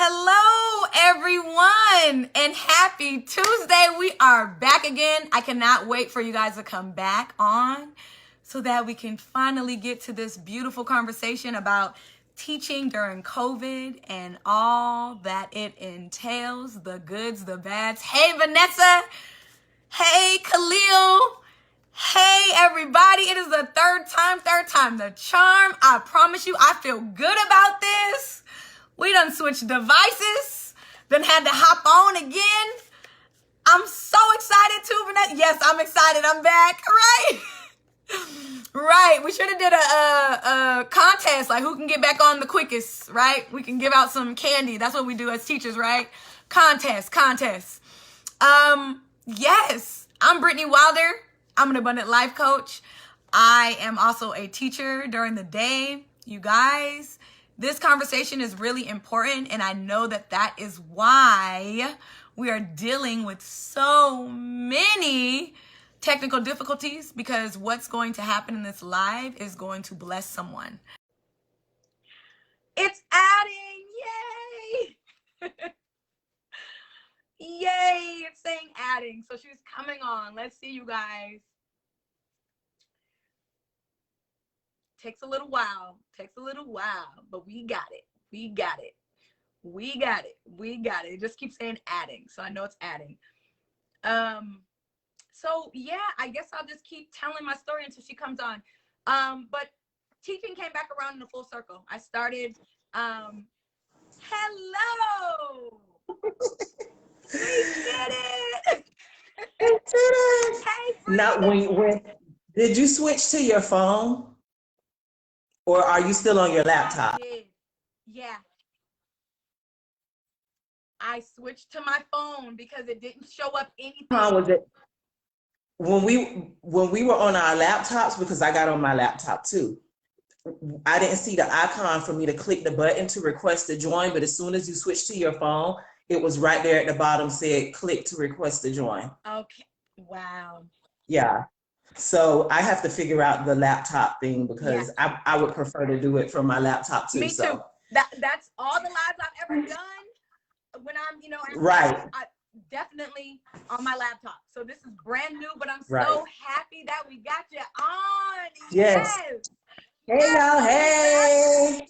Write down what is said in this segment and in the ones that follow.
Hello, everyone, and happy Tuesday. We are back again. I cannot wait for you guys to come back on so that we can finally get to this beautiful conversation about teaching during COVID and all that it entails, the goods, the bads. Hey, Vanessa. Hey, Khalil. Hey, everybody. It is the third time the charm. I promise you, I feel good about this. We done switched devices, then had to hop on again. I'm so excited too, Vanessa. Yes, I'm excited. I'm back, right? Right. We should have did a contest, like who can get back on the quickest, right? We can give out some candy. That's what we do as teachers, right? Contest. Yes, I'm Brittnee Wilder. I'm an abundant life coach. I am also a teacher during the day. You guys, this conversation is really important, and I know that is why we are dealing with so many technical difficulties, because what's going to happen in this live is going to bless someone. It's adding, yay! Yay, it's saying adding. So she's coming on. Let's see, you guys. Takes a little while, but we got it. It just keeps saying adding, so I know it's adding. So yeah, I guess I'll just keep telling my story until she comes on. But teaching came back around in a full circle. I started, hello! We did it! We did it! Hey, now, when did you switch to your phone? Or are you still on your laptop? I did. Yeah. I switched to my phone because it didn't show up anything. How was it? When we were on our laptops, because I got on my laptop too, I didn't see the icon for me to click the button to request to join, but as soon as you switch to your phone, it was right there at the bottom, said click to request to join. Okay. Wow. Yeah. So I have to figure out the laptop thing, because I would prefer to do it from my laptop too. Me too. That's all the lives I've ever done when I'm, right. I definitely on my laptop. So this is brand new, but I'm so happy that we got you on. Yes. Hey y'all, hey.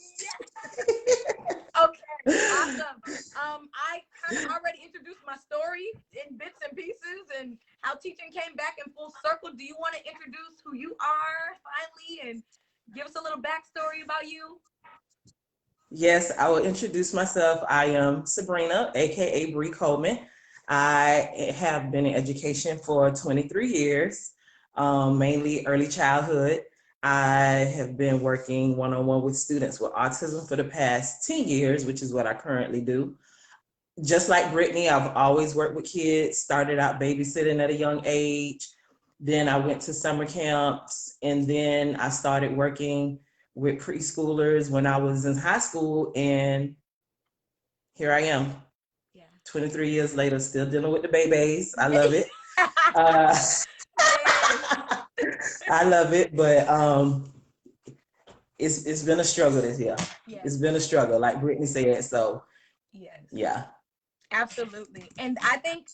Okay, awesome. I kind of already introduced my story in bits and pieces and how teaching came back in full circle. Do you want to introduce who you are finally and give us a little backstory about you? Yes, I will introduce myself. I am Sabrina, aka Bree Coleman. I have been in education for 23 years, mainly early childhood. I have been working one-on-one with students with autism for the past 10 years, which is what I currently do. Just like Brittnee, I've always worked with kids, started out babysitting at a young age. Then I went to summer camps, and then I started working with preschoolers when I was in high school, and here I am. 23 years later, still dealing with the babies. I love it. I love it, but it's been a struggle this year. Yes. It's been a struggle, like Brittnee said. So yes, yeah, absolutely. And I think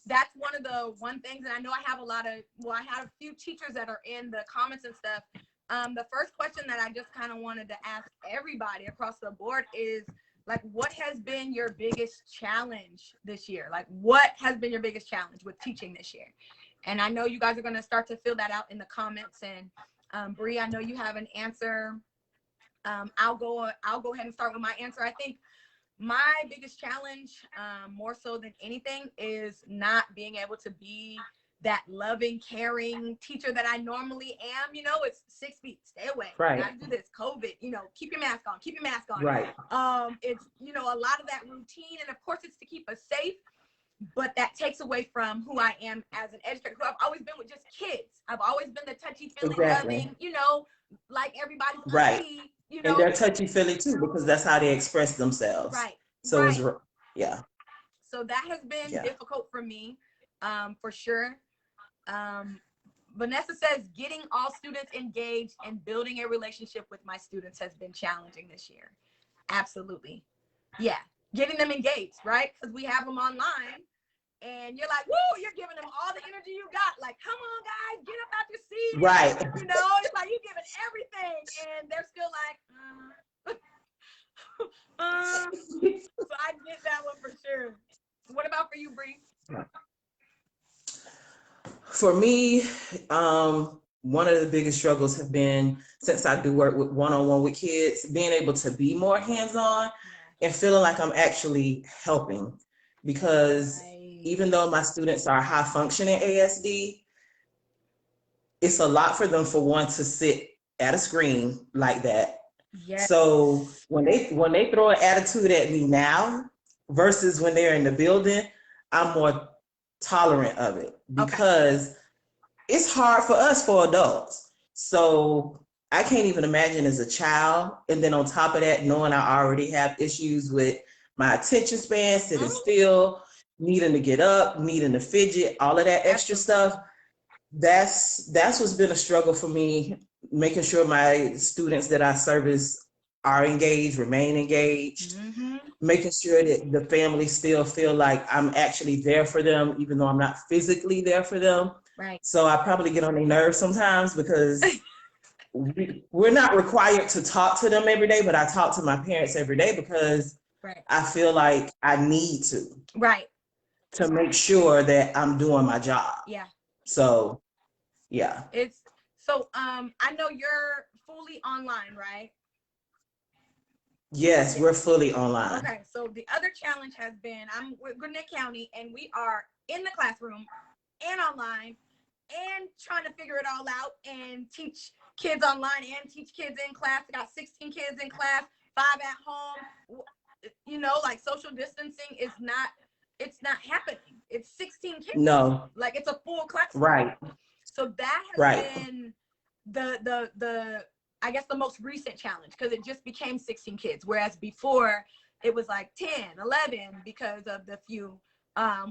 that's one things, and I know I have I have a few teachers that are in the comments and stuff. The first question that I just kind of wanted to ask everybody across the board is, like, what has been your biggest challenge this year? Like, what has been your biggest challenge with teaching this year? And I know you guys are going to start to fill that out in the comments. And Bree, I know you have an answer. I'll go ahead and start with my answer. I think my biggest challenge, more so than anything, is not being able to be that loving, caring teacher that I normally am. It's 6 feet, stay away. Right. Gotta do this, COVID, keep your mask on. Right. It's, a lot of that routine, and of course it's to keep us safe, but that takes away from who I am as an educator. I've always been with just kids. I've always been the touchy-feely, loving, like everybody's auntie, And they're touchy-feely too, because that's how they express themselves. Right. So right. Yeah. So that has been difficult for me, for sure. Vanessa says getting all students engaged and building a relationship with my students has been challenging this year. Absolutely. Yeah. getting them engaged, right? Because we have them online. And you're like, woo, you're giving them all the energy you got. Like, come on, guys, get up out your seat. Right. You know, it's like you're giving everything. And they're still like, So I get that one for sure. What about for you, Bree? For me, one of the biggest struggles have been, since I do work with one-on-one with kids, being able to be more hands-on and feeling like I'm actually helping. Because even though my students are high functioning ASD, it's a lot for them, for one, to sit at a screen like that. Yes. So when they throw an attitude at me now versus when they're in the building, I'm more tolerant of it, because it's hard for us, for adults. So I can't even imagine as a child. And then on top of that, knowing I already have issues with my attention span, sitting still, needing to get up, needing to fidget, all of that extra stuff. That's what's been a struggle for me, making sure my students that I service are engaged, remain engaged, making sure that the family still feel like I'm actually there for them, even though I'm not physically there for them. Right. So I probably get on their nerves sometimes, because we're not required to talk to them every day, but I talk to my parents every day because I feel like I need to make sure that I'm doing my job. Yeah. So, yeah. It's so I know you're fully online, right? Yes, we're fully online. Okay, so the other challenge has been, I'm with Gwinnett County, and we are in the classroom and online and trying to figure it all out and teach kids online and teach kids in class. I got 16 kids in class, 5 at home. You know, like social distancing is not, it's not happening. It's 16 kids. No. Like it's a full classroom. Right. So that has been the I guess the most recent challenge, because it just became 16 kids, whereas before it was like 10, 11, because of the few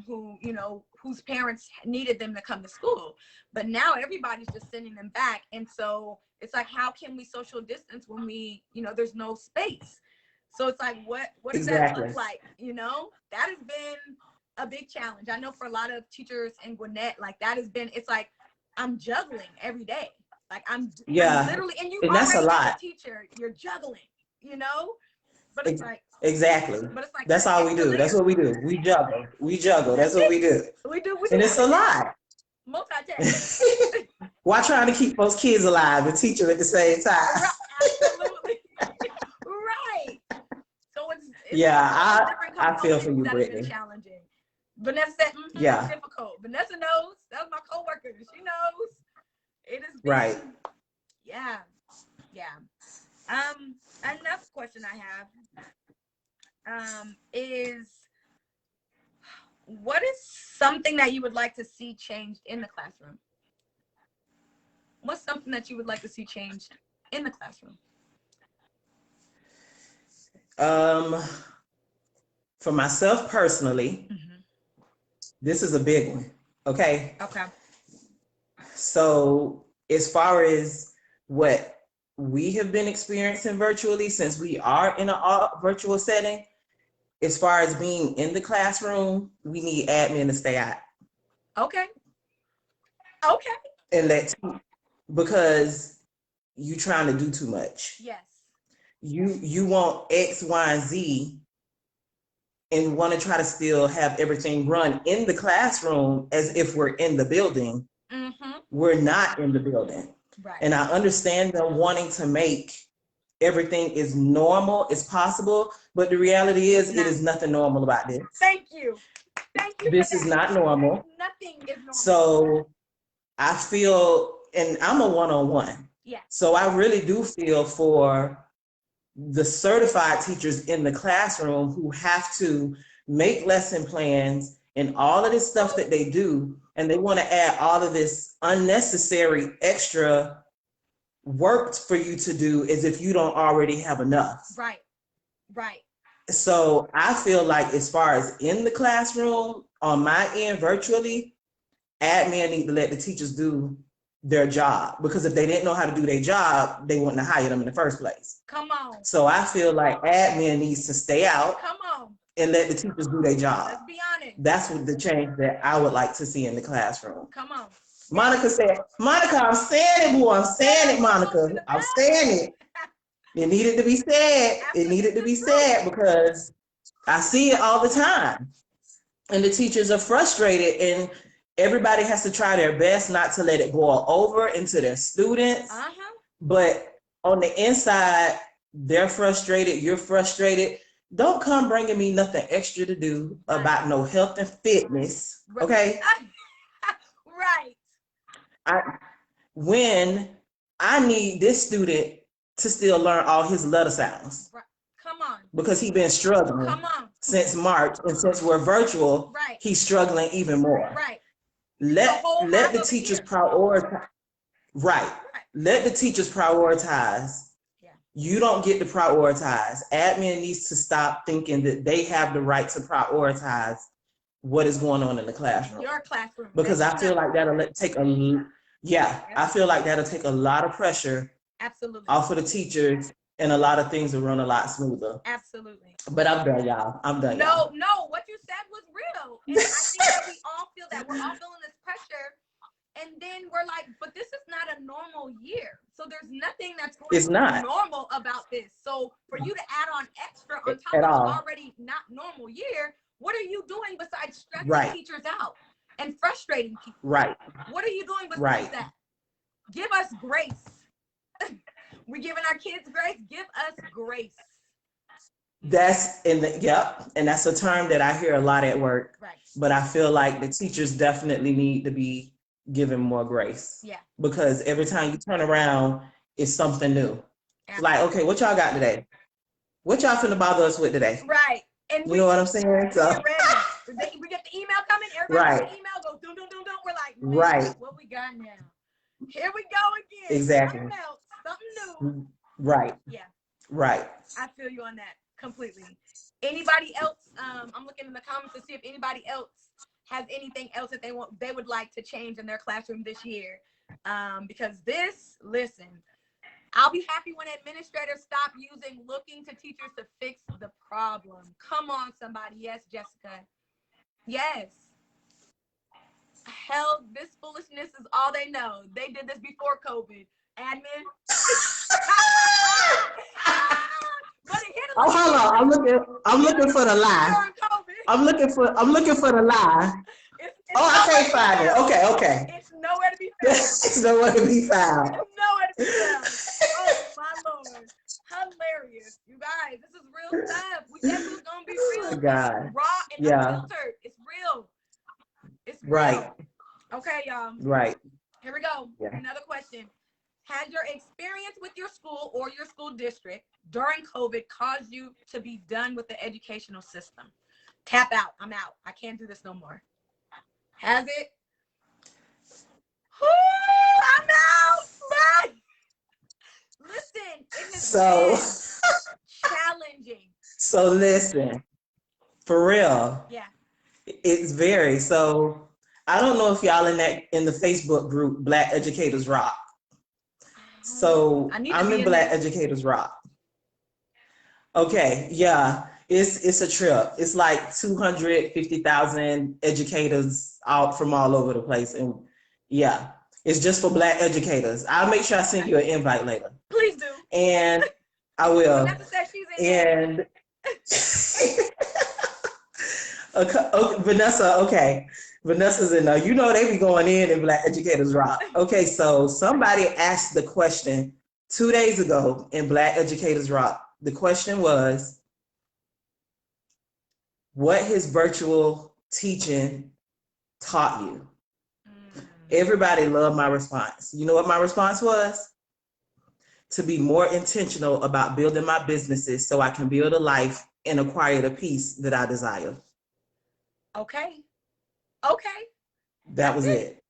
who, you know, whose parents needed them to come to school. But now everybody's just sending them back. And so it's like, how can we social distance when we, you know, there's no space? So it's like, what does that look like? You know, that has been a big challenge. I know for a lot of teachers in Gwinnett, like that has been, it's like, I'm juggling every day. Like I'm literally, and you that's a lot. As a teacher, you're juggling, you know? But it's like, exactly. But it's like, that's all we do. That's what we do. We juggle. That's what we do. We do. And it's a lot. Multitask. While trying to keep those kids alive and teach them at the same time. Absolutely. Right. So it's I feel for you, Brittnee. Challenging. Vanessa said, it's difficult. Vanessa knows. That was my coworker. She knows. It is right. Yeah. Another question I have is, what is something that you would like to see changed in the classroom? What's something that you would like to see changed in the classroom? For myself personally, this is a big one. Okay. So as far as what we have been experiencing virtually, since we are in a virtual setting, as far as being in the classroom, we need admin to stay out. Okay. And because you trying to do too much. Yes. You want X, Y, and Z, and want to try to still have everything run in the classroom as if we're in the building. We're not in the building. Right. And I understand them wanting to make everything as normal as possible, but the reality is it is nothing normal about this. Thank you. This is not normal. Nothing is normal. So I feel, and I'm a one-on-one. Yeah. So I really do feel for the certified teachers in the classroom who have to make lesson plans and all of this stuff that they do, and they want to add all of this unnecessary extra work for you to do as if you don't already have enough. Right. So I feel like as far as in the classroom, on my end virtually, admin need to let the teachers do their job, because if they didn't know how to do their job, they wouldn't have hired them in the first place. Come on. So I feel like admin needs to stay out. Come on. and let the teachers do their job. Let's be honest. That's what the change that I would like to see in the classroom. Come on. Monica said, Monica, I'm saying it, boy. I'm saying it, Monica. I'm saying it. It needed to be said. It needed to be said because I see it all the time. And the teachers are frustrated, and everybody has to try their best not to let it boil over into their students. But on the inside, they're frustrated, you're frustrated. Don't come bringing me nothing extra to do about no health and fitness, okay? Right. When I need this student to still learn all his letter sounds. Right. Come on. Because he's been struggling since March, and since we're virtual, he's struggling even more. Right. Let the teachers prioritize. Right. Let the teachers prioritize. Yeah. You don't get to prioritize. Admin needs to stop thinking that they have the right to prioritize what is going on in the classroom. Your classroom. Because I feel like that'll take I feel like that'll take a lot of pressure off of the teachers, and a lot of things will run a lot smoother. Absolutely. But I'm done, y'all. I'm done. No, what you said was real. And I think that we all feel that. We're all feeling this pressure. And then we're like, but this is not a normal year. So there's nothing that's going to be normal about this. So for you to add on extra on top of an already not normal year, what are you doing besides stressing teachers out and frustrating people? Right. What are you doing besides that? Give us grace. We're giving our kids grace. Give us grace. That's and that's a term that I hear a lot at work. Right. But I feel like the teachers definitely need to be given more grace. Yeah. Because every time you turn around, it's something new. Absolutely. Like, okay, what y'all got today? What y'all finna bother us with today? Right. And you know what I'm saying? So we get the email coming. Everybody gets the email, goes dum dum dum dum. We're like, what we got now? Here we go again. Exactly. Something new. Right. Yeah. Right. I feel you on that completely. Anybody else? I'm looking in the comments to see if anybody else has anything else that they would like to change in their classroom this year. Because listen, I'll be happy when administrators stop using looking to teachers to fix the problem. Come on, somebody. Yes, Jessica. Yes. Hell, this foolishness is all they know. They did this before COVID. Admin. Oh, hold on. I'm looking for the lie. I'm looking for the lie. I can't find it. Okay. It's nowhere to be found. It's nowhere to be found. It's nowhere to be found. Oh my Lord. Hilarious. You guys, this is real stuff. We said it was gonna be real. God. It's raw and unfiltered. It's real. It's real. Right. Okay, y'all. Right. Here we go. Yeah. Another question. Has your experience with your school or your school district during COVID caused you to be done with the educational system? Tap out. I'm out. I can't do this no more. Has it? I'm out. Bye. Listen, it has been challenging. So listen, for real. Yeah. It's very so. I don't know if y'all in the Facebook group Black Educators Rock. So I'm in Black Educators Rock. Okay, yeah, it's a trip. It's like 250,000 educators out from all over the place, and yeah, it's just for Black educators. I'll make sure I send you an invite later. Please do. And I will. And Vanessa, okay. Vanessa's in there. You know they be going in Black Educators Rock. Okay, so somebody asked the question 2 days ago in Black Educators Rock. The question was, what has virtual teaching taught you? Everybody loved my response. You know what my response was? To be more intentional about building my businesses so I can build a life and acquire the peace that I desire. Okay. That was it.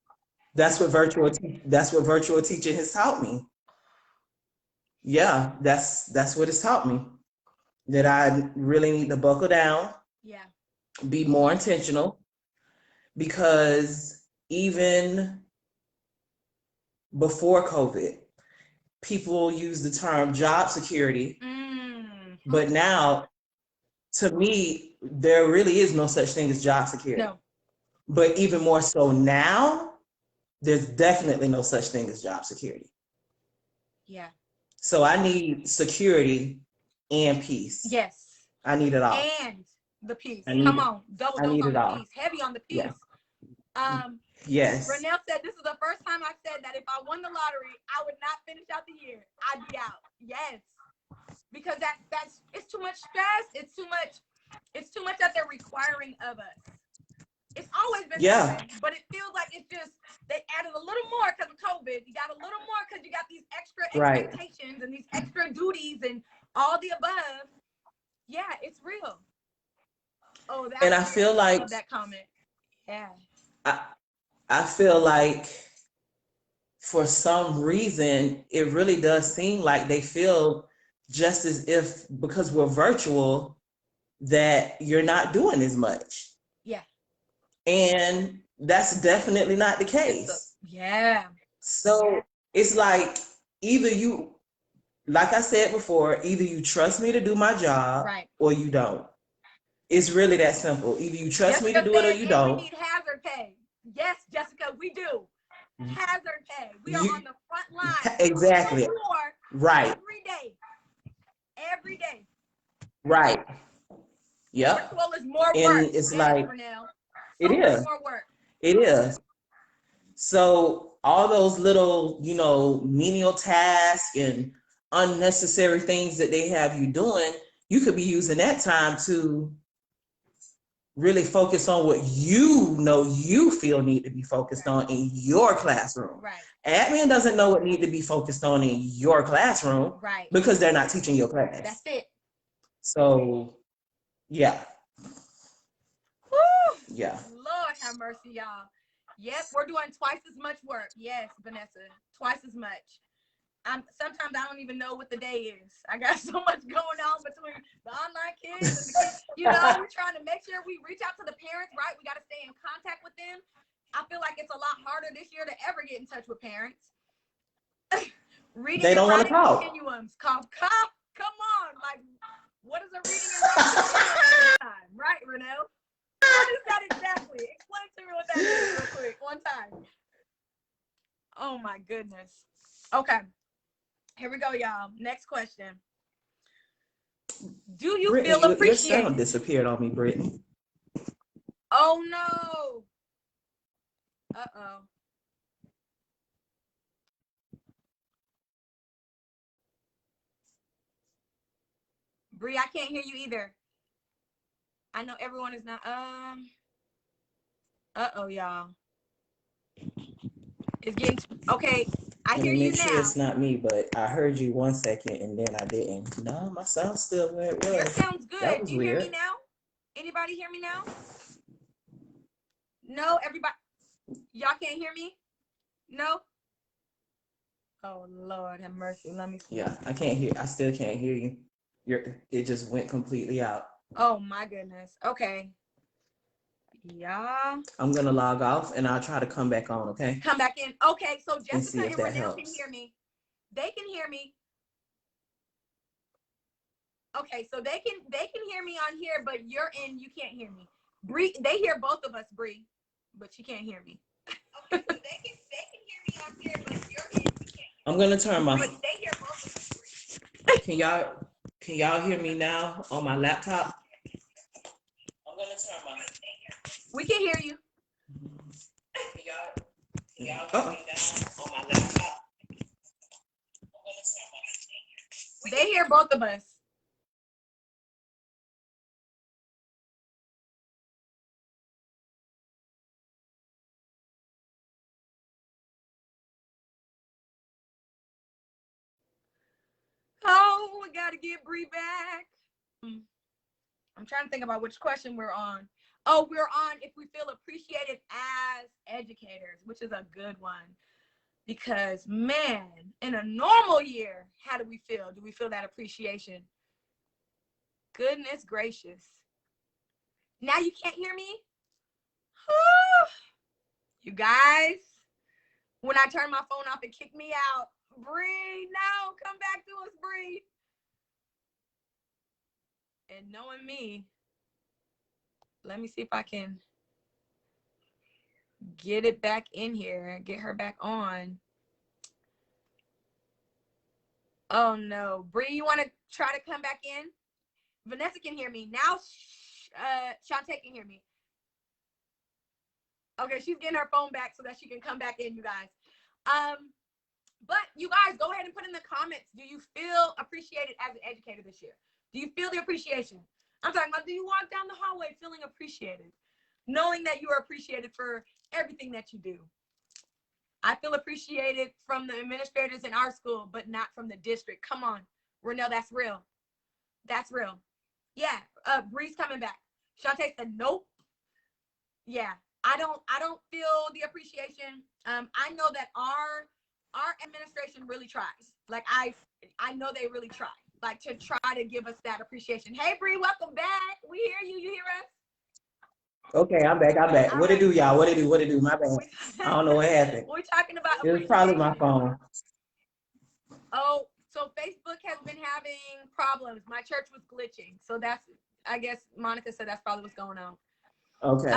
That's what virtual teaching has taught me. Yeah, that's what it's taught me. That I really need to buckle down. Yeah. Be more intentional, because even before COVID, people use the term job security, but now to me, there really is no such thing as job security. No. But even more so now, there's definitely no such thing as job security. Yeah. So I need security and peace. Yes. I need it all. And the peace. I need Come it. on. Double I dose need on it the all. peace. Heavy on the peace. Yeah. Yes. Renelle said this is the first time I've said that if I won the lottery, I would not finish out the year. I'd be out. Yes. Because that's it's too much stress. It's too much that they're requiring of us. It's always been that way, but it feels like it's just they added a little more because of COVID. You got a little more because you got these extra expectations and these extra duties and all the above. Yeah, it's real. Oh, that and I feel like love that comment. Yeah. I feel like for some reason it really does seem like they feel just as if because we're virtual that you're not doing as much. Yeah. And that's definitely not the case. Yeah. So it's like either you, like I said before, either you trust me to do my job or you don't. It's really that simple. Either you trust me to do it or you don't. We need hazard pay. Yes, Jessica, we do. Hazard pay. We are on the front line. Exactly. Right. Every day. Every day. Right. Yep. Virtual is more work. And it's like, it is. More work. It is. So all those little, menial tasks and unnecessary things that they have you doing, you could be using that time to really focus on what you feel need to be focused on in your classroom. Right. Admin doesn't know what need to be focused on in your classroom. Right. Because they're not teaching your class. That's it. So, yeah. Woo! Yeah. Lord have mercy, y'all. Yep, we're doing twice as much work. Yes, Vanessa, twice as much. Sometimes I don't even know what the day is. I got so much going on between the online kids and the kids. We're trying to make sure we reach out to the parents, right? We got to stay in contact with them. I feel like it's a lot harder this year to ever get in touch with parents. Reading they don't want to talk. Continuums. Come on. Like, what is a reading and writing time? Right, Renelle? What is that exactly? Explain to me what that is real quick. One time. Oh, my goodness. Okay. Here we go, y'all. Next question. Do you Brittnee, feel appreciated? Your sound disappeared on me, Brittnee. Oh, no. Uh-oh. Bree, I can't hear you either. I know everyone is not. Uh-oh, y'all. It's getting okay. I hear you now. Make sure it's not me, but I heard you 1 second and then I didn't. No, my sound still where it was. Your sound's good. That was Do you weird. hear me now? Anybody hear me now? No, everybody. Y'all can't hear me? No? Oh, Lord have mercy. Let me see. Yeah, I can't hear. I still can't hear you. It just went completely out. Oh, my goodness. Okay. Yeah. I'm going to log off and I'll try to come back on, okay? Come back in. Okay, so Jessica and Renelle can hear me. They can hear me. Okay, so they can hear me on here, but you're in, you can't hear me. Bree, they hear both of us, Bree, but you can't hear me. Okay, so they can hear me on here, but you're in, you can't hear me. I'm gonna turn my. But they hear both of us, Bree. Can y'all hear me now on my laptop? I'm gonna turn my. We can hear you. Can y'all hear me now on my laptop? They hear both of us. Oh, we gotta get Bree back. I'm trying to think about which question we're on. Oh, we're on if we feel appreciated as educators, which is a good one. Because, man, in a normal year, how do we feel? Do we feel that appreciation? Goodness gracious. Now you can't hear me? You guys, when I turn my phone off, it kicked me out. Bree, no, come back to us, Bree. And knowing me, let me see if I can get it back in here, get her back on. Oh no, Bree, you want to try to come back in? Vanessa can hear me now. Shantae can hear me. Okay, she's getting her phone back so that she can come back in, you guys. But you guys, go ahead and put in the comments. Do you feel appreciated as an educator this year? Do you feel the appreciation? I'm talking about, do you walk down the hallway feeling appreciated? Knowing that you are appreciated for everything that you do. I feel appreciated from the administrators in our school, but not from the district. Come on, Renell, that's real. That's real. Yeah, Bree's coming back. Shantae said, nope. Yeah, I don't feel the appreciation. I know that our administration really tries. Like I know they really try. Like to try to give us that appreciation. Hey Bree, welcome back. We hear you. You hear us? Okay, I'm back. All What right. it do, y'all? What it do? My bad. I don't know what happened. We're talking about It was probably my phone. Oh, so Facebook has been having problems. My church was glitching. So that's, I guess Monica said that's probably what's going on. Okay.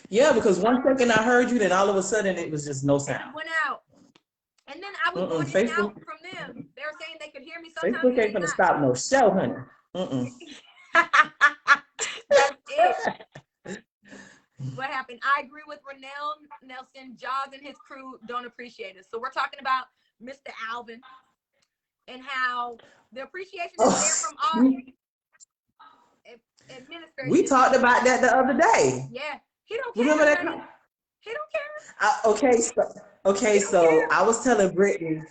Yeah, because one second I heard you, then all of a sudden it was just no sound. It went out. And then I was going in and out from them. They were saying they could hear me sometimes. Facebook ain't gonna stop no show, honey. That's it. What happened? I agree with Renell Nelson. Jaws and his crew don't appreciate us. So we're talking about Mr. Alvin and how the appreciation is there from our administration. We talked about that the other day. Yeah, he don't care. Remember that? He don't care. So I was telling Brittnee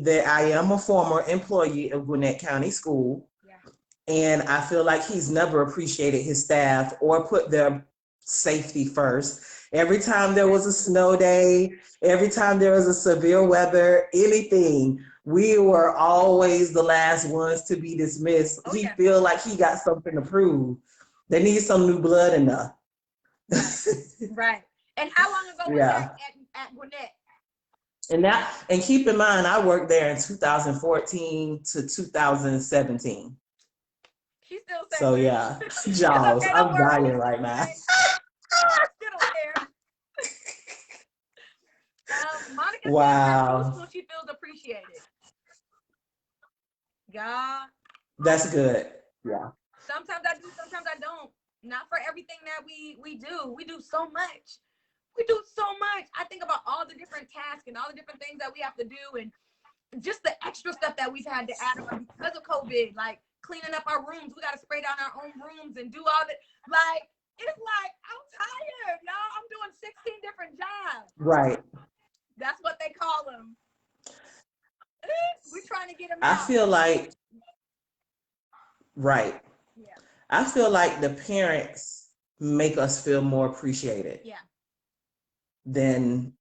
that I am a former employee of Gwinnett County School. And I feel like he's never appreciated his staff or put their safety first. Every time there was a snow day, every time there was a severe weather, anything, we were always the last ones to be dismissed. He feel like he got something to prove. They need some new blood in there. Right. And how long ago was that at Gwinnett? And keep in mind, I worked there in 2014 to 2017. She's still saying so yeah, Jaws. Okay, I'm dying right now. Still don't care. Monica says that she feels appreciated. God. That's good. Yeah. Sometimes I do, sometimes I don't. Not for everything that we do. We do so much. I think about all the different tasks and all the different things that we have to do and just the extra stuff that we've had to add on because of COVID, like cleaning up our rooms. We got to spray down our own rooms and do all that. Like, it's like, I'm tired, y'all. I'm doing 16 different jobs. Right. That's what they call them. We're trying to get them I out. feel like, right. Yeah. I feel like the parents make us feel more appreciated. Yeah. Than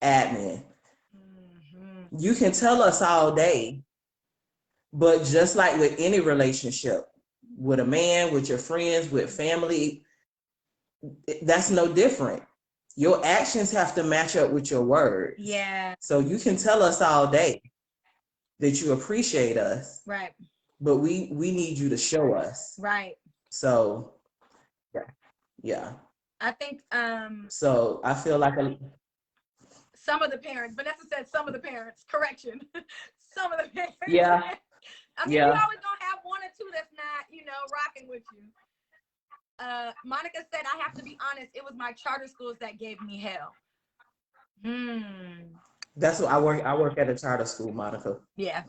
admin. You can tell us all day, but just like with any relationship, with a man, with your friends, with family, that's no different. Your actions have to match up with your words. Yeah. So you can tell us all day that you appreciate us. Right. But we need you to show us. Right. So yeah. I think so I feel like some of the parents, Vanessa said some of the parents, correction. Some of the parents. Yeah. I mean, you always gonna have one or two that's not, rocking with you. Monica said, I have to be honest, it was my charter schools that gave me hell. That's what I work at a charter school, Monica. Yeah.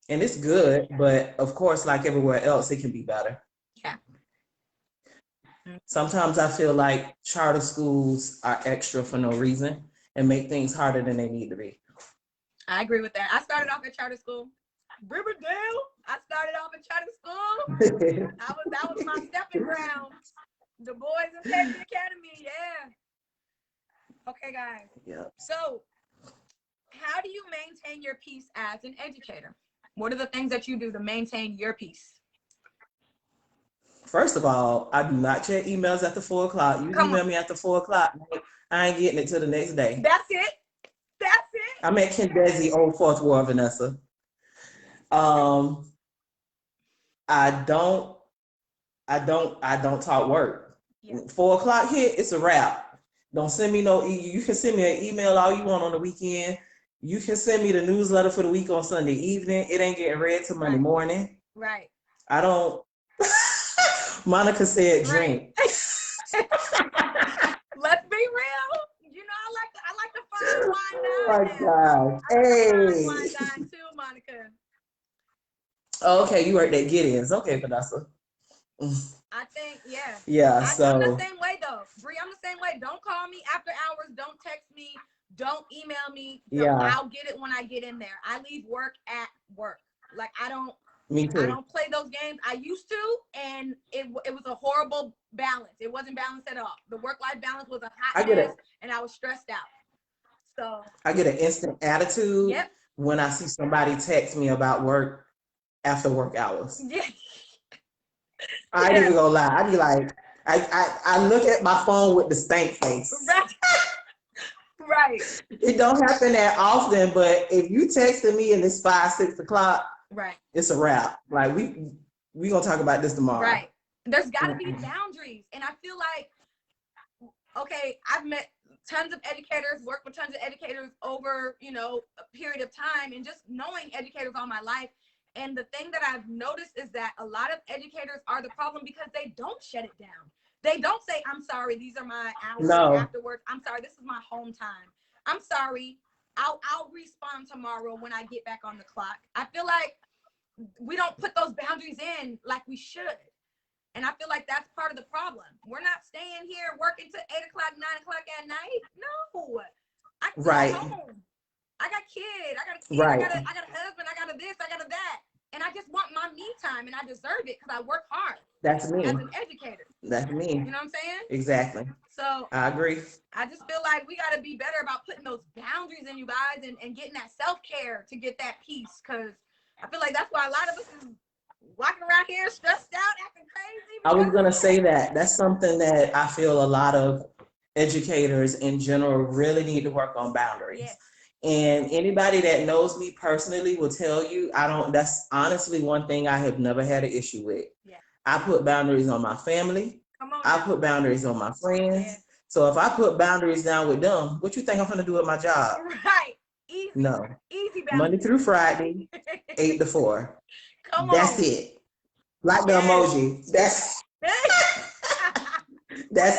And it's good, but of course, like everywhere else, it can be better. Yeah. Sometimes I feel like charter schools are extra for no reason and make things harder than they need to be. I agree with that. I started off at charter school. Riverdale, I started off at charter school. That was my stepping ground. The Boys and Safety Academy, yeah. Okay, guys. Yep. So, how do you maintain your peace as an educator? What are the things that you do to maintain your peace? First of all, I do not check emails after 4 o'clock. You email me after 4 o'clock, I ain't getting it till the next day. That's it. I'm at Ken Desi, Old Fourth Ward, Vanessa. I don't talk work. Yeah. 4 o'clock hit, it's a wrap. Don't send me no. You can send me an email all you want on the weekend. You can send me the newsletter for the week on Sunday evening. It ain't getting read till Monday morning. Right. I don't. Monica said drink. Let's be real. You know, I like the fine wine Oh dine. my God. I like the Hey. fine wine dine too, Monica. Oh, okay, you worked at Gideon's. Okay, Vanessa. I think, yeah. Yeah, I'm so the same way though. Bree, I'm the same way. Don't call me after hours. Don't text me. Don't email me. No, yeah, I'll get it when I get in there. I leave work at work. Like I don't me too. play those games. I used to, and it was a horrible balance. It wasn't balanced at all. The work-life balance was a hot mess, and I was stressed out. So I get an instant attitude yep. when I see somebody text me about work after work hours. Yeah. I ain't even gonna lie. I be like, I look at my phone with the stank face. Right. Right. It don't happen that often, but if you texted me and it's 5, 6 o'clock, right, it's a wrap. Like we gonna talk about this tomorrow. Right. There's got to be boundaries, and I feel like, okay, I've met tons of educators, worked with tons of educators over, you know, a period of time, and just knowing educators all my life. And the thing that I've noticed is that a lot of educators are the problem because they don't shut it down. They don't say, I'm sorry, these are my hours afterwards. I'm sorry, this is my home time. I'm sorry, I'll respond tomorrow when I get back on the clock. I feel like we don't put those boundaries in like we should. And I feel like that's part of the problem. We're not staying here working till 8 o'clock, 9 o'clock at night. No, I can go home. I got kids. I got a kid. I got a husband. I got a this. I got a that. And I just want my me time, and I deserve it because I work hard. That's me. As an educator. That's me. You know what I'm saying? Exactly. So I agree. I just feel like we got to be better about putting those boundaries in, you guys, and getting that self-care to get that peace. Because I feel like that's why a lot of us is walking around here stressed out, acting crazy. I was going to say that. That's something that I feel a lot of educators in general really need to work on boundaries. Yes. And anybody that knows me personally will tell you, that's honestly one thing I have never had an issue with. Yeah. I put boundaries on my family. I put boundaries on my friends. Yeah. So if I put boundaries down with them, what you think I'm going to do with my job? Right. Easy. No. Easy boundaries. Monday through Friday, 8 to 4. Come That's on. it. Like the emoji. That's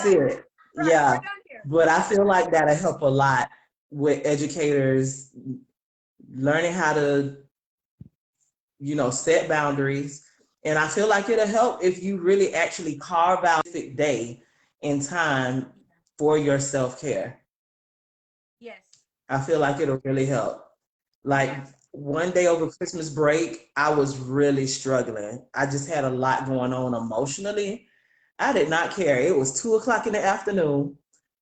it. Right. Yeah. But I feel like that'll help a lot with educators learning how to, set boundaries. And I feel like it'll help if you really actually carve out a specific day and time for your self-care. Yes. I feel like it'll really help. Like one day over Christmas break, I was really struggling. I just had a lot going on emotionally. I did not care. It was 2 o'clock in the afternoon.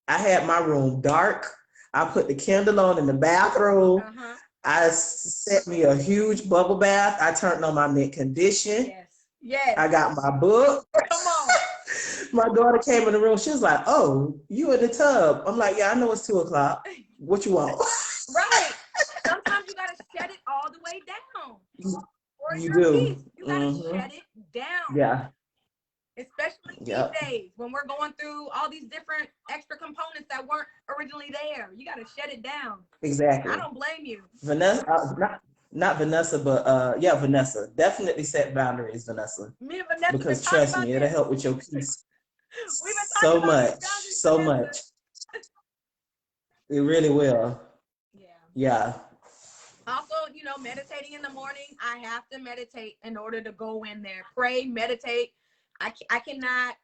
I had my room dark. I put the candle on in the bathroom. Uh-huh. I set me a huge bubble bath. I turned on my mint condition. Yes. Yes. I got my book. Come on. My daughter came in the room. She was like, "Oh, you in the tub?" I'm like, "Yeah, I know it's 2 o'clock. What you want?" Right. Sometimes you gotta shut it all the way down. You do. Peace. You gotta shut it down. Yeah. Especially these days when we're going through all these different extra components that weren't originally there. You gotta shut it down. Exactly. I don't blame you. Vanessa, not Vanessa, but Vanessa. Definitely set boundaries, Vanessa. Me and Vanessa, because trust me, it'll help with your peace. We've been so much. It really will. Yeah. Also, meditating in the morning. I have to meditate in order to go in there. Pray, meditate. I cannot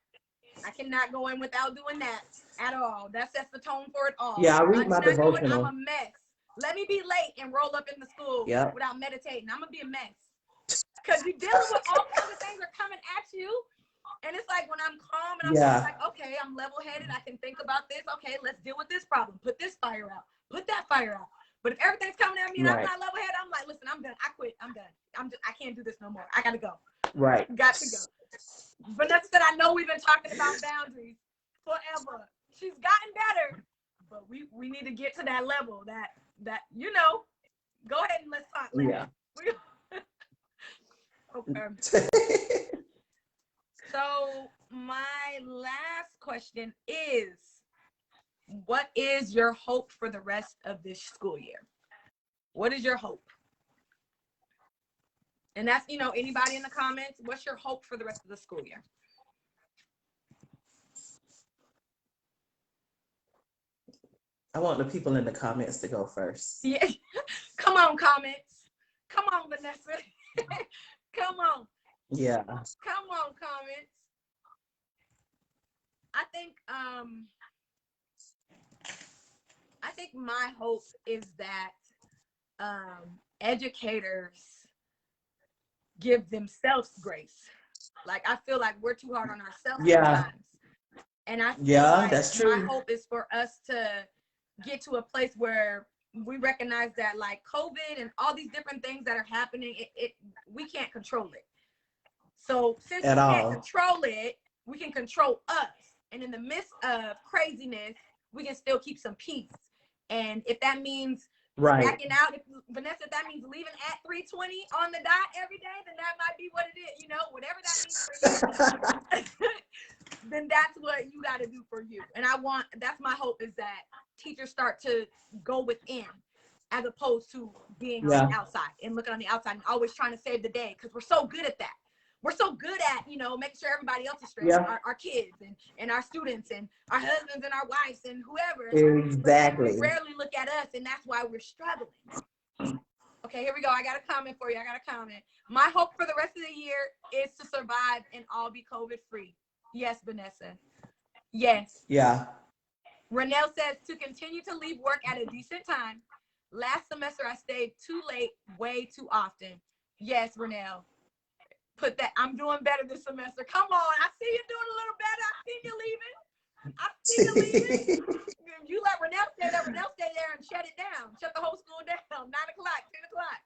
go in without doing that at all. That sets the tone for it all. Yeah, I read my devotional. I'm a mess. Let me be late and roll up in the school without meditating. I'm gonna be a mess. Because you're dealing with all kinds of things that are coming at you. And it's like when I'm calm and I'm like, okay, I'm level-headed. I can think about this. Okay, let's deal with this problem. Put this fire out. Put that fire out. But if everything's coming at me and I'm not level-headed, I'm like, listen, I'm done. I quit. I'm done. I can't do this no more. I gotta go. Right. Got to go. Vanessa said, I know we've been talking about boundaries forever. She's gotten better, but we need to get to that level that go ahead and let's talk. Yeah. Okay. So my last question is, what is your hope for the rest of this school year? What is your hope? And that's, anybody in the comments, what's your hope for the rest of the school year? I want the people in the comments to go first. Yeah. Come on, comments. Come on, Vanessa. Come on. Yeah. Come on, comments. I think my hope is that educators give themselves grace. Like, I feel like we're too hard on ourselves sometimes. And I feel like that's true. my hope is for us to get to a place where we recognize that, like, COVID and all these different things that are happening, we can't control it. So since we can't control it, we can control us. And in the midst of craziness, we can still keep some peace. And if that means backing out, Vanessa, if that means leaving at 3:20 on the dot every day, then that might be what it is. Whatever that means for you, then that's what you got to do for you. And that's my hope, is that teachers start to go within as opposed to being on the outside and looking on the outside and always trying to save the day, because we're so good at that. We're so good at, making sure everybody else is straight, our kids and our students and our husbands and our wives and whoever. Exactly. But we rarely look at us, and that's why we're struggling. Okay, here we go. I got a comment for you. My hope for the rest of the year is to survive and all be COVID-free. Yes, Vanessa. Yes. Yeah. Renelle says to continue to leave work at a decent time. Last semester, I stayed too late way too often. Yes, Renelle. Put that. I'm doing better this semester. Come on. I see you doing a little better. I see you leaving. You let Renelle stay there. Renelle stay there and shut it down. Shut the whole school down. 9 o'clock, 10 o'clock.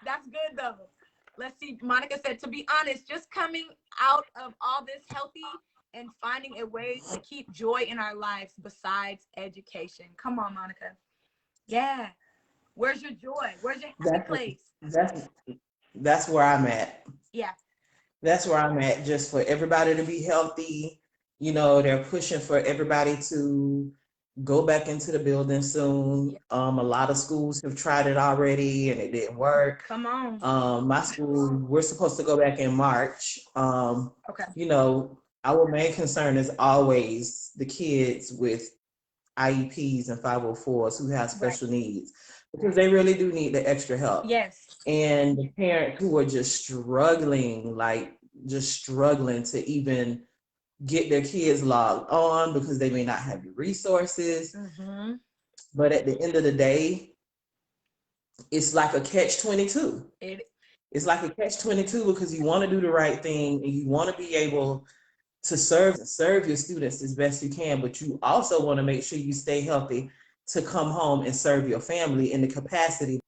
That's good, though. Let's see. Monica said, to be honest, just coming out of all this healthy and finding a way to keep joy in our lives besides education. Come on, Monica. Yeah. Where's your joy? Where's your happy place? That's where I'm at. Yeah. That's where I'm at, just for everybody to be healthy. They're pushing for everybody to go back into the building soon. A lot of schools have tried it already and it didn't work. Come on. My school, we're supposed to go back in March. Okay. Our main concern is always the kids with IEPs and 504s who have special needs, because they really do need the extra help. Yes. And the parents who are just struggling to even get their kids logged on because they may not have the resources. Mm-hmm. But at the end of the day, it's like a catch-22. It's like a catch-22 because you want to do the right thing and you want to be able to serve your students as best you can, but you also want to make sure you stay healthy to come home and serve your family in the capacity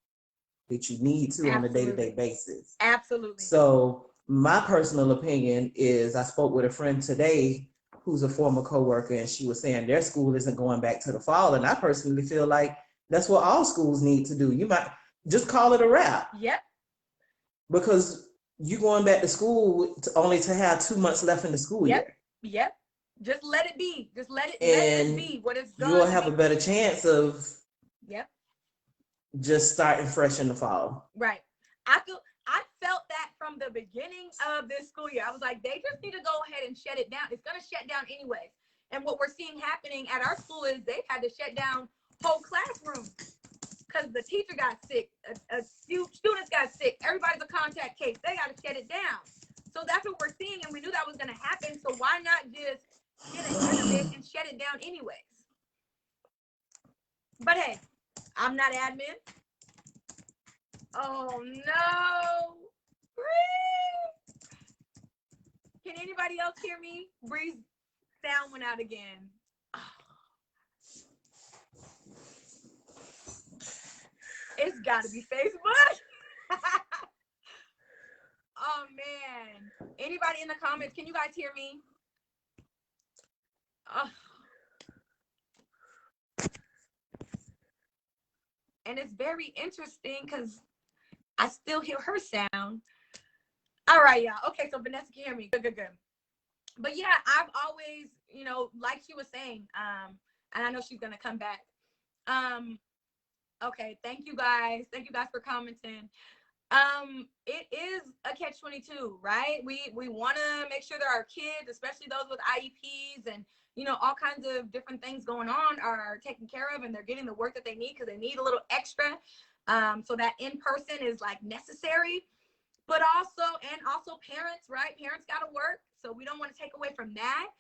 that you need to on a day-to-day basis. Absolutely. So my personal opinion is, I spoke with a friend today who's a former coworker, and she was saying their school isn't going back to the fall. And I personally feel like that's what all schools need to do. You might just call it a wrap. Yep. Because you're going back to school only to have 2 months left in the school year. Yep. Just let it be. Just let it be what it's going to be. You'll have a better chance of just starting fresh in the fall. Right. I felt that from the beginning of this school year. I was like, they just need to go ahead and shut it down. It's going to shut down anyways. And what we're seeing happening at our school is they've had to shut down whole classrooms because the teacher got sick, a few students got sick, everybody's a contact case. They got to shut it down. So that's what we're seeing, and we knew that was going to happen. So why not just get ahead of it and shut it down anyways? But hey, I'm not admin. Oh no. Can anybody else hear me? Bree's sound went out again. It's got to be Facebook. Oh man. Anybody in the comments? Can you guys hear me? Oh. And it's very interesting because I still hear her sound. All right, y'all. Okay, so Vanessa can hear me. Good, good, good. But yeah, I've always, like she was saying, and I know she's gonna come back. Okay, thank you guys. Thank you guys for commenting. It is a catch-22, right? We want to make sure that our kids, especially those with IEPs and all kinds of different things going on, are taken care of, and they're getting the work that they need, because they need a little extra. So that in person is like necessary. But also parents, right? Parents got to work, so we don't want to take away from that.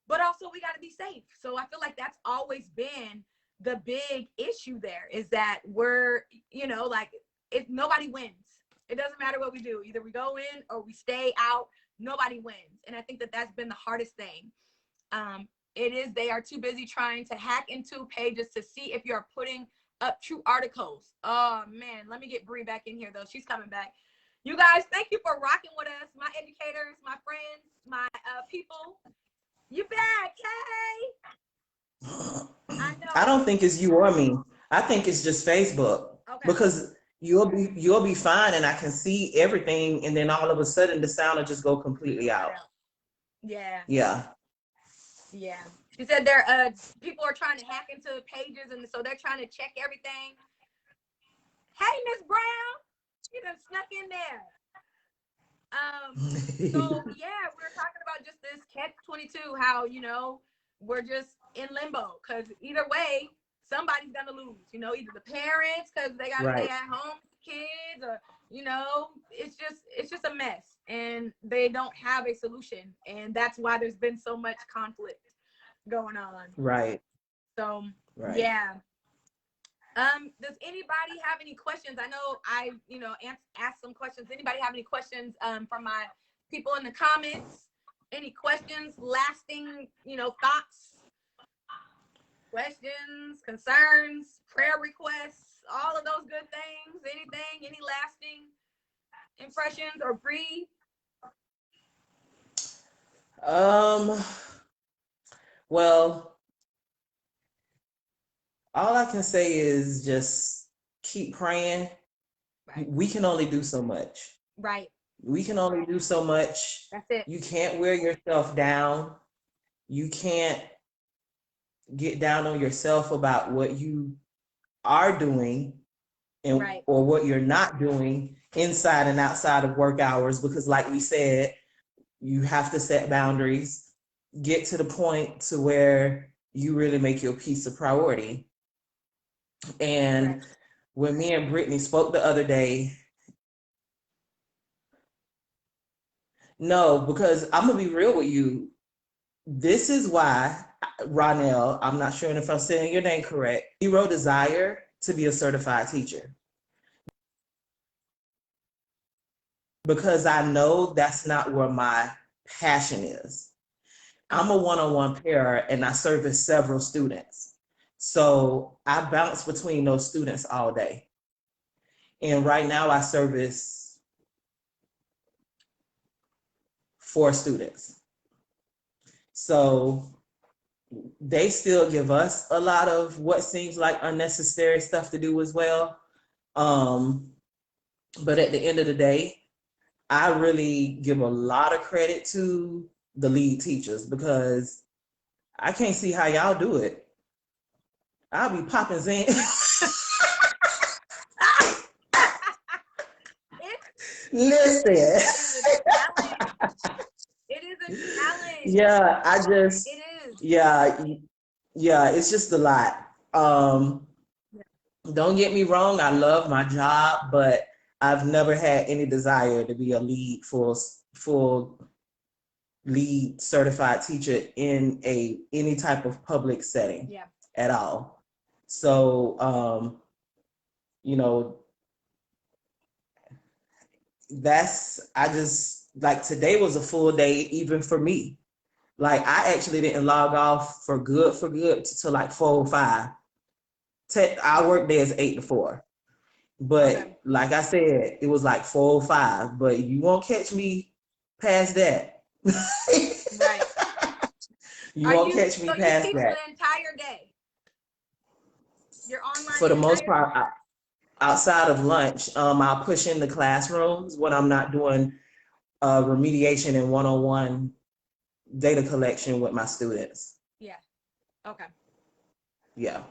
But also we got to be safe. So I feel like that's always been the big issue there, is that we're, like, if nobody wins. It doesn't matter what we do. Either we go in or we stay out. Nobody wins. And I think that that's been the hardest thing. They are too busy trying to hack into pages to see if you're putting up true articles. Oh man, let me get Bree back in here though. She's coming back. You guys, thank you for rocking with us, my educators, my friends, my people. You back, hey? I know. I don't think it's you or me. I think it's just Facebook. Okay. Because you'll be fine, and I can see everything, and then all of a sudden the sound will just go completely out. Yeah. Yeah. Yeah. She said people are trying to hack into pages, and so they're trying to check everything. Hey, Miss Brown, you done snuck in there. So yeah, we're talking about just this catch-22, how we're just in limbo, because either way somebody's gonna lose. Either the parents, because they gotta stay at home with the kids, or it's just a mess, and they don't have a solution, and that's why there's been so much conflict going on. Right. So yeah. Does anybody have any questions? I know I, asked some questions. Anybody have any questions from my people in the comments? Any questions, lasting, thoughts, questions, concerns, prayer requests, all of those good things? Anything, any lasting impressions, or Bree? Well, all I can say is just keep praying. Right. We can only do so much. Right. We can only do so much. That's it. You can't wear yourself down. You can't get down on yourself about what you are doing and or what you're not doing inside and outside of work hours, because like we said, you have to set boundaries, get to the point to where you really make your peace a priority. And when me and Brittnee spoke the other day, no, because I'm gonna be real with you. This is why, Ronell, I'm not sure if I'm saying your name correct, zero desire to be a certified teacher. Because I know that's not where my passion is. I'm a one-on-one parent, and I service several students. So I bounce between those students all day. And right now I service 4 students. So they still give us a lot of what seems like unnecessary stuff to do as well. But at the end of the day, I really give a lot of credit to the lead teachers, because I can't see how y'all do it. I'll be popping in. Listen. It is a challenge. Yeah, It is. Yeah, it's just a lot. Don't get me wrong, I love my job, but I've never had any desire to be a lead full lead certified teacher in any type of public setting at all. So I just, like, today was a full day even for me. Like, I actually didn't log off for good till like 4:05. Our work day is 8 to 4. But like I said, it was like 4:05, but you won't catch me past that. Right. You won't catch me past you teach that. the entire day? You're online for the most part. Outside of lunch, I'll push in the classrooms when I'm not doing remediation and one-on-one data collection with my students. Yeah. Okay. Yeah.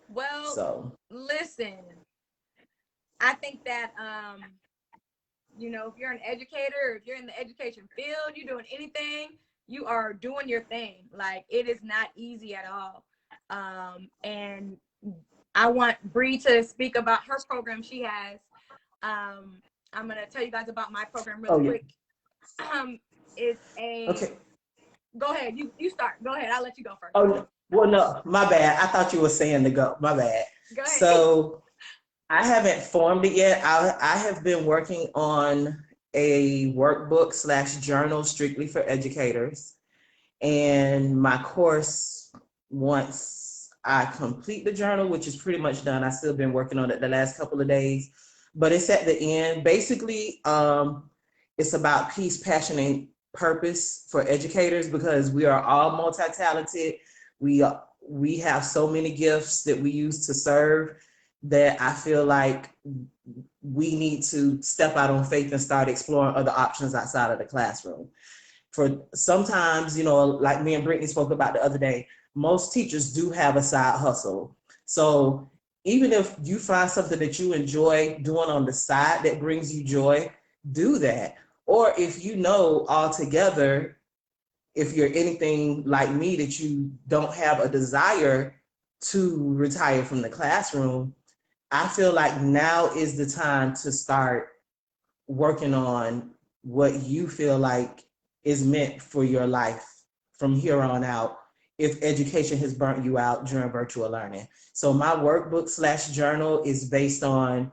Well, So listen, I think that if you're an educator, if you're in the education field, you're doing anything, you are doing your thing. Like, it is not easy at all. And I want Bree to speak about her program she has. I'm gonna tell you guys about my program really quick. It's a okay. Go ahead. You start. Go ahead. I'll let you go first. Oh well, no, my bad. I thought you were saying to go. My bad. Go ahead. So I haven't formed it yet. I have been working on a workbook / journal strictly for educators. And my course, once I complete the journal, which is pretty much done, I've still been working on it the last couple of days, but it's at the end. Basically, it's about peace, passion, and purpose for educators, because we are all multi-talented. We have so many gifts that we use to serve, that I feel like we need to step out on faith and start exploring other options outside of the classroom. For sometimes, like me and Brittnee spoke about the other day, most teachers do have a side hustle. So even if you find something that you enjoy doing on the side that brings you joy, do that. Or if altogether, if you're anything like me, that you don't have a desire to retire from the classroom, I feel like now is the time to start working on what you feel like is meant for your life from here on out, if education has burnt you out during virtual learning. So my workbook / journal is based on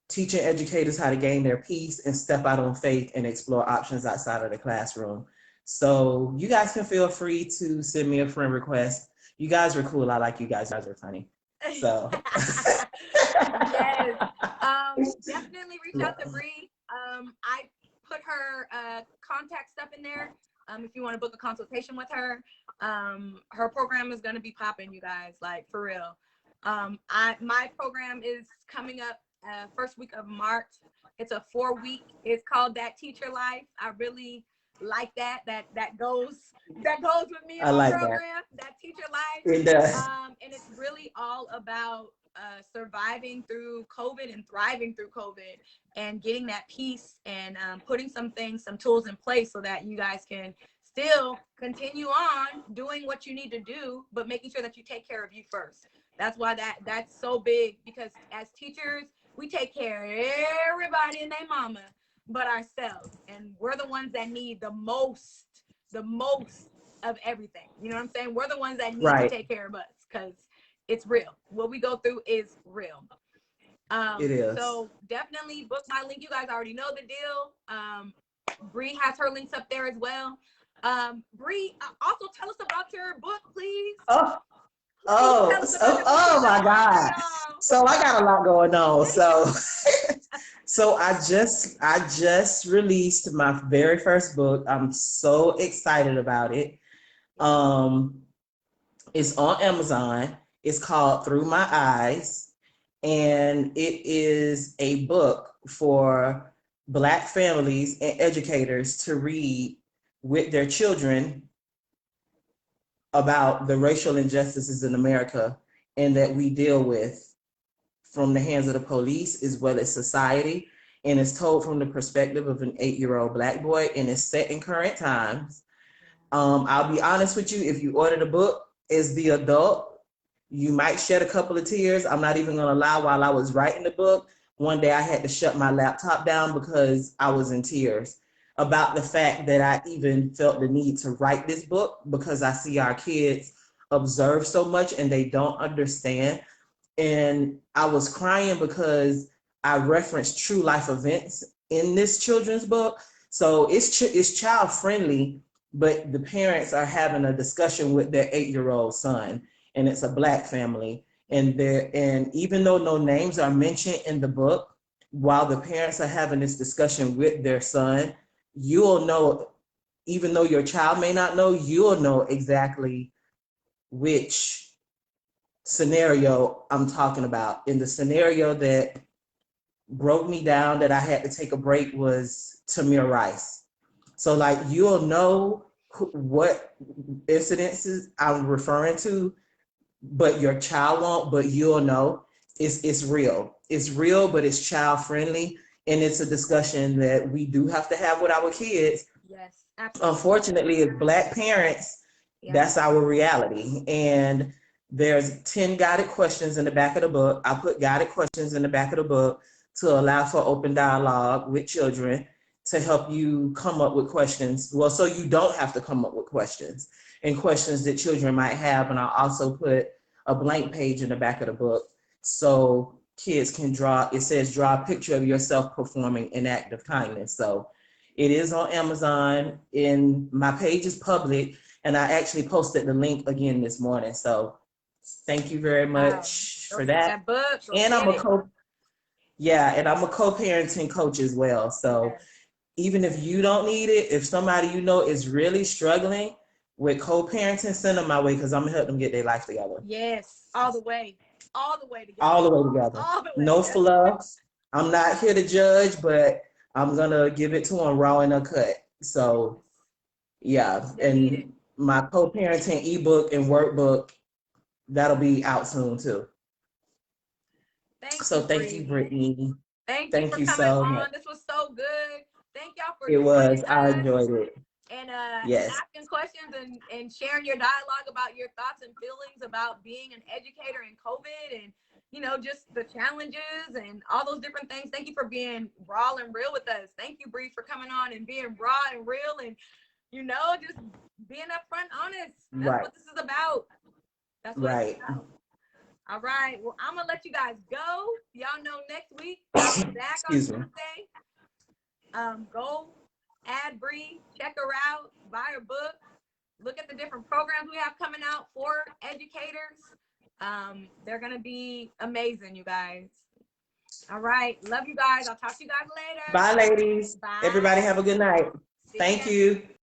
teaching educators how to gain their peace and step out on faith and explore options outside of the classroom. So you guys can feel free to send me a friend request. You guys are cool. I like you guys. You guys are funny. So yes. Definitely reach out to Bree. I put her contact stuff in there. If you want to book a consultation with her, her program is going to be popping, you guys, like, for real. My program is coming up first week of March. It's a 4-week. It's called That Teacher Life. I really like that goes with me in my program. That Teacher Life. It does. And it's really all about surviving through COVID and thriving through COVID, and getting that peace, and putting some tools in place so that you guys can still continue on doing what you need to do, but making sure that you take care of you first. That's why that's so big, because as teachers, we take care of everybody and their mama but ourselves, and we're the ones that need the most of everything. You know what I'm saying? We're the ones that need to take care of us, because it's real. What we go through is real. It is. So definitely book my link. You guys already know the deal. Bree has her links up there as well. Bree, also tell us about your book, please. Oh my God. So I got a lot going on. So I just released my very first book. I'm so excited about it. It's on Amazon. It's called Through My Eyes, and it is a book for Black families and educators to read with their children about the racial injustices in America and that we deal with from the hands of the police as well as society. And it's told from the perspective of an 8-year-old Black boy, and it's set in current times. I'll be honest with you, if you order the book as the adult, you might shed a couple of tears. I'm not even gonna lie, while I was writing the book, one day I had to shut my laptop down because I was in tears about the fact that I even felt the need to write this book, because I see our kids observe so much and they don't understand. And I was crying because I referenced true life events in this children's book. So it's child friendly, but the parents are having a discussion with their 8-year-old son, and it's a Black family. And even though no names are mentioned in the book, while the parents are having this discussion with their son, you'll know, even though your child may not know, you'll know exactly which scenario I'm talking about. In the scenario that broke me down that I had to take a break was Tamir Rice. So like you'll know what incidences I'm referring to, but your child won't, but you'll know it's real. It's real, but it's child friendly. And it's a discussion that we do have to have with our kids. Yes, absolutely. Unfortunately, as Black parents, that's our reality. And there's 10 guided questions in the back of the book. I put guided questions in the back of the book to allow for open dialogue with children to help you come up with questions. Well, so you don't have to come up with questions and questions that children might have. And I also put a blank page in the back of the book so kids can draw. It says draw a picture of yourself performing an act of kindness. So it is on Amazon, and my page is public, and I actually posted the link again this morning. So thank you very much for that. Book, and I'm a co-parenting coach as well. So even if you don't need it, if somebody you know is really struggling with co-parenting, send them my way, because I'm gonna help them get their life together. Yes, all the way. All the way together. All the way together. All the way No together. fluff. I'm not here to judge, but I'm gonna give it to them raw and uncut. So yeah, and my co-parenting ebook and workbook, that'll be out soon too. Thank you, Brittnee. Thank you for you coming so on. much. This was so good. Thank y'all for It was. I us enjoyed it. and Yes. asking questions and sharing your dialogue about your thoughts and feelings about being an educator in COVID and, you know, just the challenges and all those different things. Thank you for being raw and real with us. Thank you, Bree, for coming on and being raw and real and, you know, just being upfront, honest. That's what this is about. That's what it's about. All right. Well, I'm gonna let you guys go. Y'all know next week I'll be back on Tuesday. Go add Bree, check her out, buy her book, look at the different programs we have coming out for educators. They're gonna be amazing, you guys. All right. Love you guys. I'll talk to you guys later. Bye, ladies. Bye. Everybody have a good night. Thank you.